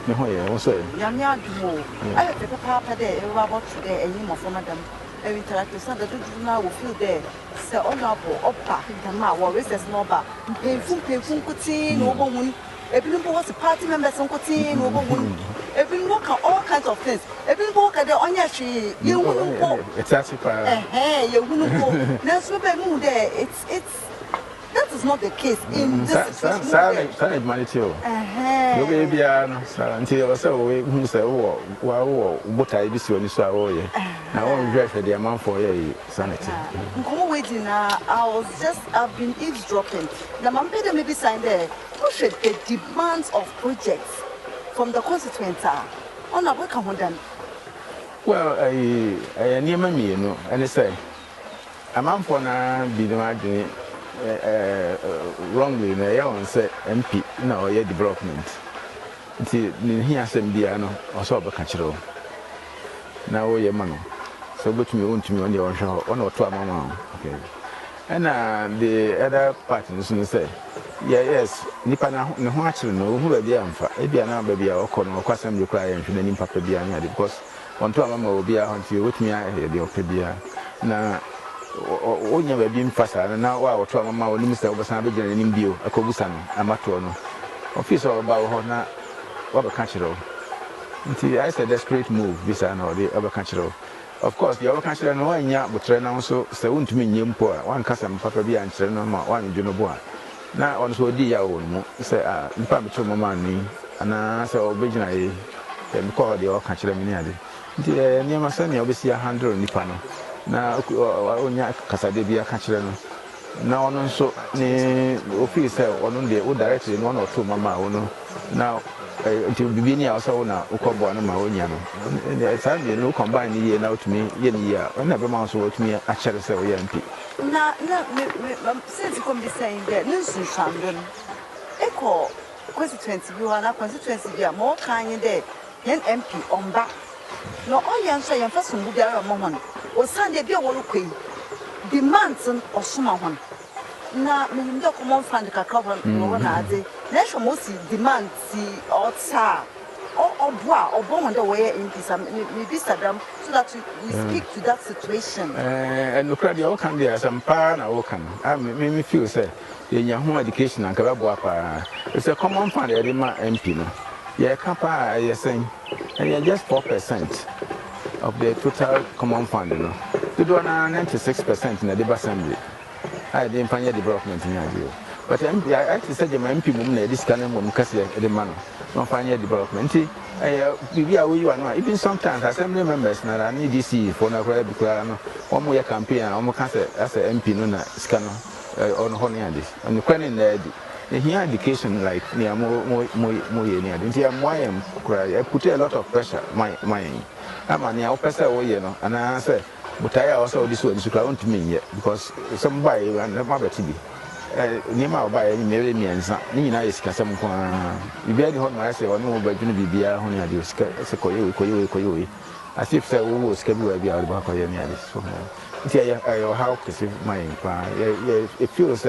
me ho ye wo so Yamia do. I have the papa there, about today, and you more for madam. Every interactive son that do now will feel there. Say, honorable, upper, the ma, or recess number. Painful, cutting, over wound. Everyone was a party member, some cutting, over wound. Everyone work all kinds of things. Everyone work at the onion tree. You wouldn't go. It's actually hey, you wouldn't go. Now, so move there. It's. That is not the case in this situation. Silent money too. No baby, until so we say, oh, wow, what I be so this way. I won't drive for the amount for a sanity. Waiting now, I've been eavesdropping. The man paid maybe sign there. Push it the demands of projects from the constituents on a work on them. Well, I near me, you know, and I say, a man for now be the margin. Wrongly, I won't say MP, no, yeah, development. Until here, some piano or so a catcher. Now, your man. So, but me won't me on your show, 1 or 2 months. Okay. And the other partners say, yes, Nipana, no, actually, no, who are the answer. Maybe an baby or corner or custom require to the name Papa Biana, because 1 2 months will be out until with me, I hear the Opebia. Now, o nya ba bi mfasa na wa oto amama oni mr obasan be gere nim bio akobusa no amato no office oba ho na wa be ka kire nti I said desperate move visa na odi oba ka kire of course the oba ka kire no wa nya botre na so se wontumi nye mpo a wan kasa mpapa bi an kire no ma wan dwo no bo a na on so odi ya wo no se a mpa me chiro mama ni ana se obegina ye me ko odi o ka kire me ni ade nti nyama sa ne obesi 100 nipa no na onya kasade bia ka kire no na ono so ni office ono de o directly no na oto mama ono na until bibi ni aso na ukobo na ma onya no sa bi no combine ni ye na otumi ye ni ya na be ma so otumi a kire se o ye mp na since you come be saying that nsu shandon eko constituency bi wa na constituency bi mo kan de yen mp omba no oyan so yen fa sungu biara mo ho o Sunday be wo lokoi demands o suma ho na me ndo common fund kakra wo na ade na hwe mo si demand si o tsa o boa o bon ndo we in peace me be sadam so that we speak to that situation and look at the can there some pa na wo kan me feel say ye nya ho education an ka ba boa pa it's a common fund e ma MP no ye ka pa ye sen and just 4% of the total common fund, you know. To do 96% in the Deba Assembly. I didn't find development in Nigeria. But I said, my MP, this kind of the man, don't find development. Even sometimes assembly members, I need DC for no one more campaign, almost as an MP, no scanner on Honeyadis. And the question there. Here education like near more I put a lot of pressure my I'm a near person you know and I say but I also this one to count me yet because somebody and my baby near my buy any maybe me and Nina is Casam you bear the home I say or no but you be beer honey I do koyo as if say we will schedule be out of so how to my it feels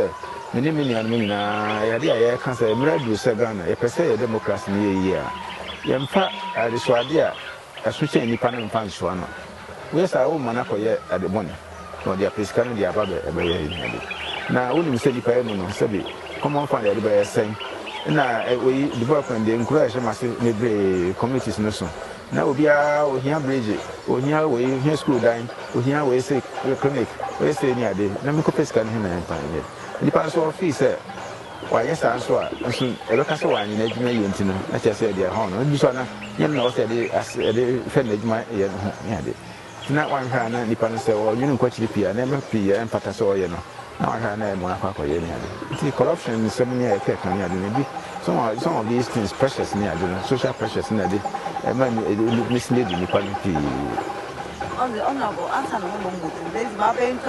many I can't say Mradu Sagana, a per se democracy near a year. Yamfa, I dissuade a switch any panel fans one. Where's our own Monaco yet at the morning? No, they are prescribing the above a now, only said the Payano, Sabi, come on, find it by a saying. Now, we development the encourage maybe communities no so. Now, we are here bridge, or here we here school dine, or here we say clinic, we say near the Namiko scan him and find it. The pastor officer, why, yes, I'm so. And soon, a local one in Edmund Yuntin, as I said, their honor. And this one, you know, said the friend my ear. Not one hand, and the panel said, well, you know, quite sleepy, and never pee and pataso, you know. Now I have no Monaco. The corruption is so many effects on the some of these things precious near the social precious near the man misleading the quality. On the honorable answer, there's my bank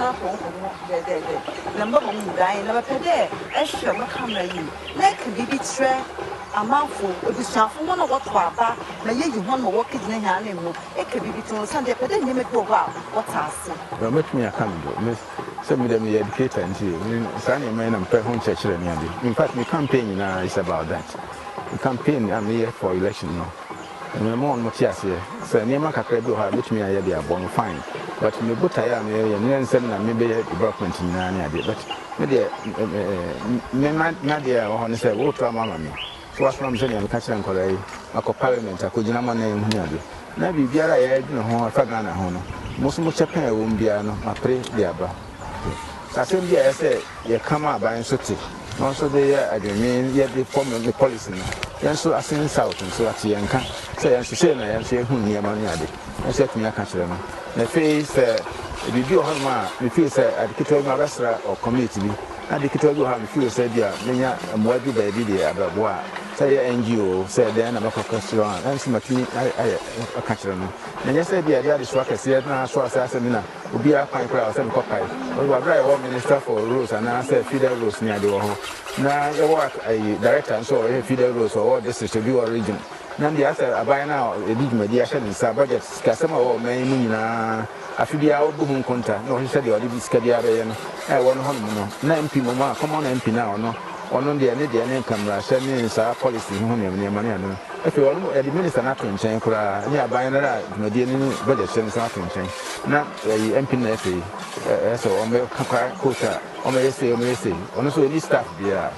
the number of guy never pay there. I should not come in. Like baby tray, a mouthful of the staff, one of what papa, may you want more work in the animal. It could be between Sunday, but then you may go out. What I say? Well, make me a candle, Miss. Some of them educator and Sunny men and pay home church. In fact, my campaign is about that. The campaign, I'm here for election now. me more on Matias here. So near my cacrebo have which me I be a bon fine. But me but I am and send maybe development in Nania, but maybe Nadia or say, what mamma me. So what's from saying, I'm catching and Korea, a parliament, I could not name here. Maybe Biara, I know how I found a home. Most much a pair won't be a pray the abba. I think, I say, you come out by and city. Also, they are, I mean, yet they form the policy. Then so Assin South and so at the anchor. Say, and she said, I am saying, who near money. I said to me, I can't remember. The face, if you do have my face at the Kittle restaurant or community, and the Kittle have few said, yeah, many a more baby there about what. Say, NGO, said then I'm a restaurant, and some I can't remember. And yes, I did, that is what I said, now, so I said, will be a fine crowd, some copy. We were very well minister for rules, and I said, feeder rules near the home. Now, you work a director, and so a feeder rules or all this is to be origin. Now, the answer I buy now, a big mediation in our budget, Casama or Maymina, a few hour boom contact. No, he said, you're living Scadiaran. I want home, 9 people, come on, MP now, no. On the Canadian camera, sending our policy home near money. If you want the minister not to change, near buying a Canadian budget sends not to change. Not the MP, so on the quota, on the say, on also any staff there.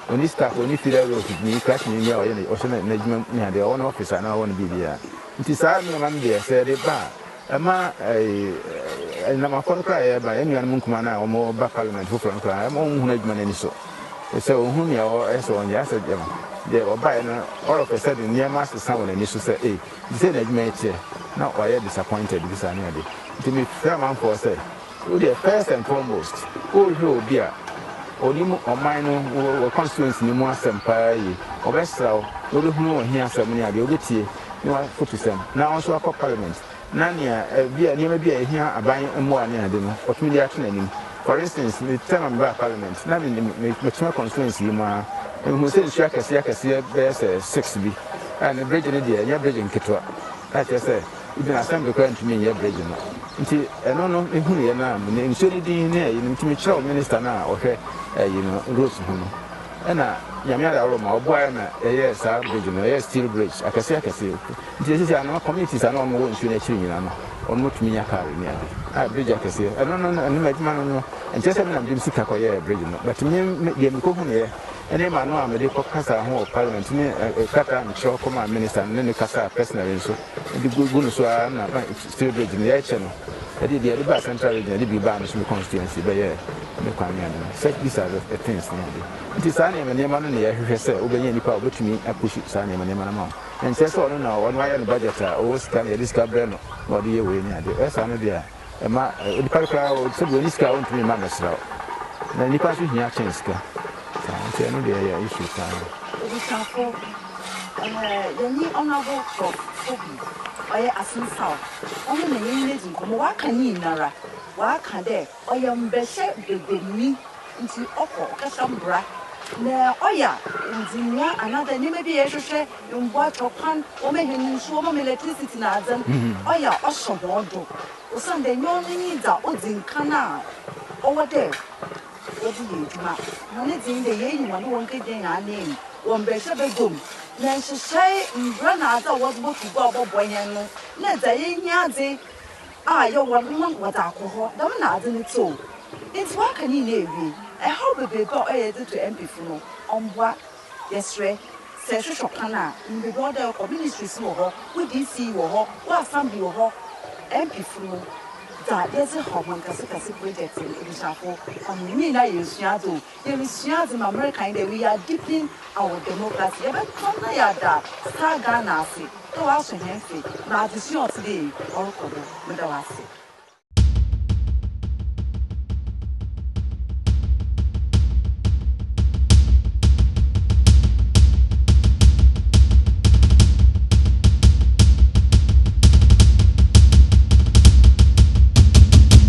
When you staff, when you feel that road, you catch me or any ocean management near their own office, and I want to be there. It is hard, no man there, said it bad. A number for cry by any Munkumana or more back parliament who from cry, I'm on management so. So, whom you are so on the asset, they were buying all of a sudden near master someone and used to say, hey, you said that mate here. Not why you're disappointed this annually. To me, fair man for say, who the first and foremost, who will be Odimu or mine or constituency no more senpai, or best so, no one here some near the Ogiti, no one put to them. Now also a parliament. Nania, be a near be a here a buying a more near them, what media training. For instance, the term about parliament, not in the mature constituency, and who says Shaka, there's 6 B, and a bridge in India, your bridge in Kitwa. That I say, you can assemble according to me, your bridge. Until I don't know who you are now, and so did you know, minister now, okay, Rose. And Yamada Roma, or Boyana, yes, our bridge, yes, steel bridge. I can say, this is our communities are not more in or not me a car in the bridge. I can say, I don't know, and just I'm doing Sikakoya bridge, but to me, the Cocoon here. And then I know I'm a little Casa home of parliament, a Kata and Shaw Command Minister, and then the Casa personally. So the good so I'm still bridging the channel. I did the other central region, I did be banned from the constituency, but yeah, the Quamian. Such these are the things. It is Sunny and Yaman and the air, say, obey any power to me, I push it Sunny and Yaman. And says, oh no, on my own budget, I always can discover what the way near the Earth and there. And my crowd would say, well, this guy won't be mammoth. Then you pass with your chance. I know there are issues. Honorable for Assin South. Only the Indian come walk in Nara. Walk there, or young Bessie, me into Oko, Cassambra. Now, oh yeah, in Zinia, another name may be a share in what or pan, or maybe in swam electricity nazan. Oh yeah, also Bordeaux. Or Sunday morning needs our Odzin Canal over there. What do you do? One is in the year one getting our name. One better bedroom. Then she say, Granada was what to go up when you let the yin yazi. Ah, your one month was alcohol, don't not in it so. It's walking in Navy. I hope they got a to MP funeral on what? Yes, Ray. Says Shopana in the border of ministry small, with DC or what family or MP funeral. That there's a home on Casicasi project in Ishafo. And me, I use Shadow. There is Shadow in America, and we are deepening our democracy. But come here, that Star Ganasi. To us, and Henry. Now, this is your today, or Kodo, with the last.